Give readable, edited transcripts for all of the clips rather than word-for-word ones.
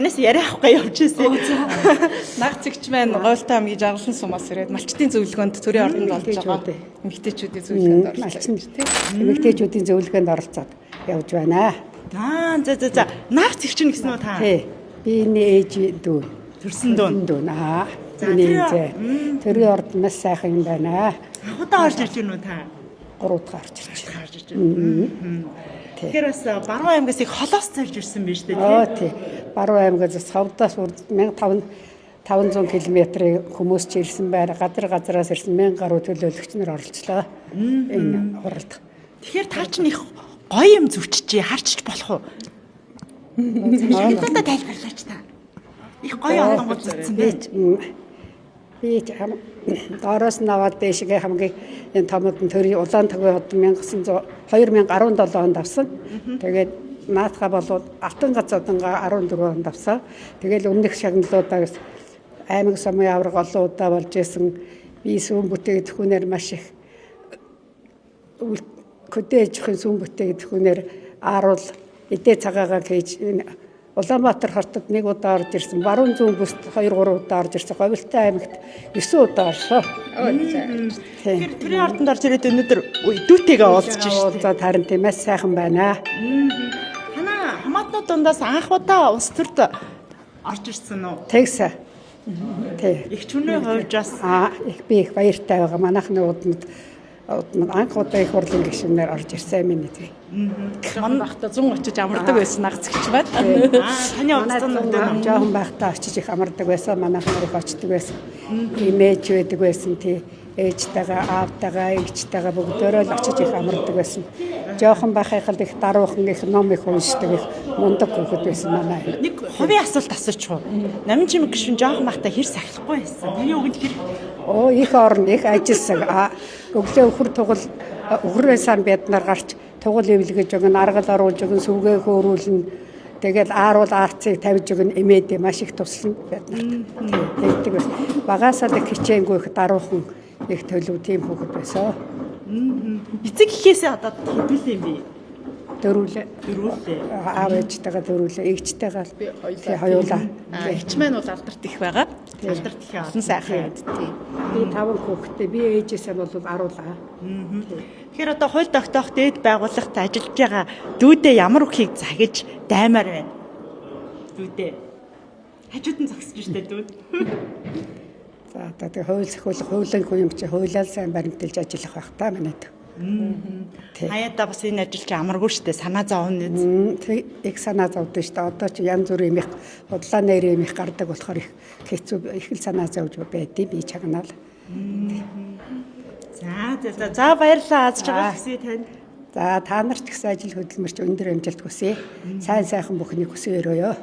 танаас яриа авахгүй явж ирсэн. Наг цэгч маань Гойлтой аймгийн Жаргалан сумаас ирээд малчтын зөвлөгөөнд төрийн ордонд болж байгаа. Эмэгтэйчүүдийн зөвлөгөөнд оролцсон тийм. Эмэгтэйчүүдийн зөвлөгөөнд оролцоод явж байна. За. Наг цэгч нь гэсэн үү та? Тий. Би ээж дүү. Төрсөн дүү. Төрийн ордонд маш сайхан юм байна. Анхудаа орж ирж гэнэ үү та? 3 дахь орж ирж байна. Тэгэхээр бас Баруун аймгаас их холоос зорж ирсэн биз дээ тий. Баруун аймгаас хавдаас 1500 км-ийн хүмүүс ч ирсэн байна. Газраас ирсэн 1000 гаруй төлөөлөгч нар оролцлоо. Энэ хуралд. Тэгэхээр та ч их гоё юм зүвчжээ харчиж болох уу? Хэдүүлээ тайлбарлаач та. Их гоё онгод зүвчсэн бэ? Би доороос наваад дэшгээ хамгийн энэ томод төрийн улаан төвийн хот 2017 онд авсан. Тэгээд наадха болоод алтан газуудангаа 14 онд авсан. Тэгэл өмнөх шагналуудаас аймаг сумын авраг олон удаа болж исэн. Би сүүн бүтээгдэхүүнээр маш их хөдөөж өгөх сүүн бүтээгдэхүүнээр ааруул эдээ цагаагаа хийж Улаанбаатар хотод 1 удаа орж ирсэн. Баруун зүүн бүст 2-3 удаа орж ирсэн. Говьлтай аймагт 9 удаа орсон. Тэгэхээр төрийн ордонд орж ирээд өнөөдөр дүүтэйгээ уулзж шүү дээ. Харин тийм маш сайхан байна. Танаа хамаатнууд дундаас анх удаа улс төрд орж ирсэн үү? Тэгсэ. Тий. Их чүнээ хувьд бас би их баяртай байгаа. Манайхны удмад анх удаа их хурлын гишүүнээр орж ирсэн минь тий. Манай багта 100 очиж амардаг байсан наг цэгч байна. Таны удаа жоохон байхдаа очиж их амардаг байсан. Манайхан их очдөг байсан. Имэж байдаг байсан тий. Ээжтэйгээ, аавтайгаа, эгчтэйгээ бүгдөө л очиж их амардаг байсан. Жоохон байхад их даруухан их ном их уншдаг их мундаг хүүхэд байсан манай. Нэг хувийн асуулт асууч уу? Намын чимэг гишүүн жоохон байхдаа хэр сахилахгүй байсан. Таны үгэнд хэр их орн их ажилласан. Өглөө өхөр тугал өхрөөсөн биднэр гарч тугал эвлэгэж өгөн аргал оруулж өгөн сүвгээ хөөрүүлнэ. Тэгэл ааруул аарцыг тавьж өгөн эмээд маш их туслана биднэрт. Тэгдэг байсан. Багасаа л хичээнгүй их даруухан их төлөв тийм хүүхэд байсан. Эцэг ихээсээ одоо хэдүүлээ юм бэ? Дөрвөлээ. Аав ээжтэйгээ дөрвөлээ. Эгчтэйгээ би хоёулаа. Эгч маань бол алдарт их байгаа. Алдарт их олон сайхан хэд тий. Би 5 хүүхэдтэй. Би ээжээсээ бол аруулаа. Тэгэхээр одоо хууль тогтоох дээд байгууллагт ажиллаж байгаа дүүдээ ямар үхийг загиж даймаар байна? Дүүдээ. Хажууд нь зогсож штэ дүүд. За одоо хууль зохиолох хуулийн хүн юм чи хуулиар сайн баримталж ажиллах байх та манайд. Хаяада бас энэ ажил чи амаргүй штэ санаа зовно. Их санаа зовдсон штэ. Одоо чи янз бүрийн их бодлоо нэр юм их гардаг болохоор их хэцүү их л санаа зовж байдیں۔ Би чагнаал. За баярлалаа аз жаргал хүсье танд. За та нарт ихсэн ажил хөдөлмөрч өндөр амжилт хүсье. Сайн сайхан бүхнийг хүсье өрөөё.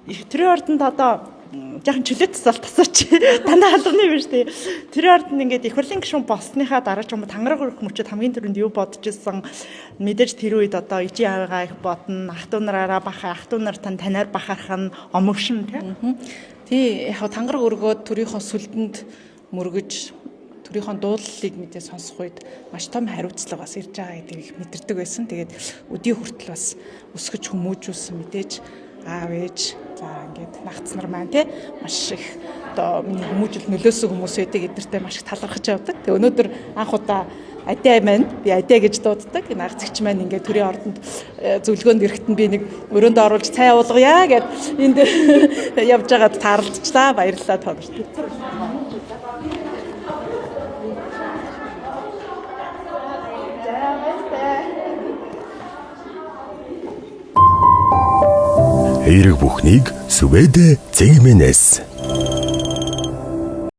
Их төрийн ордонд одоо жоохон чөлөөт асуулт асууч. Дандаа алганы юм шүү дээ. Төрийн ордонд ингээд их хурлын гишүүн болсныхаа дараа ч юм уу тангараг өрөх мөчөд хамгийн түрүүнд юу бодож ирсэн? Мэдээж тэр үед одоо ижи авигаа их бодно. Ах トゥ нараараа бахаа, ах トゥ нар танаар бахарах нь омогшин тийм. Тий яг тангараг өргөөд төрийнхөө сүлдэнд мөргөж төрийнхөө дуулалыг мэдээ сонсох үед маш том хариуцлага бас ирж байгаа гэдгийг их мэдэрдэг байсан. Тэгээд өдий хүртэл бас өсгөж хүмүүжүүлсэн мэдээж аав ээж за ингээд нагц нар маань тий маш их одоо хүмүүжил нөлөөсөн хүмүүс байдаг эднэртэй маш их талархаж явдаг. Тэгээ өнөөдөр анх удаа адаа маань би адаа гэж дууддаг. Энэ агцэгч маань ингээд төрийн ордонд зөвлөгөөнд ирэхэд нь би нэг өрөөнд оруулж цай уулгая гэд энд явж байгаад таарлцлаа. Баярлалаа тоонорт. Эерэг бүхнийг Сүвэдэ Цэгмэнэс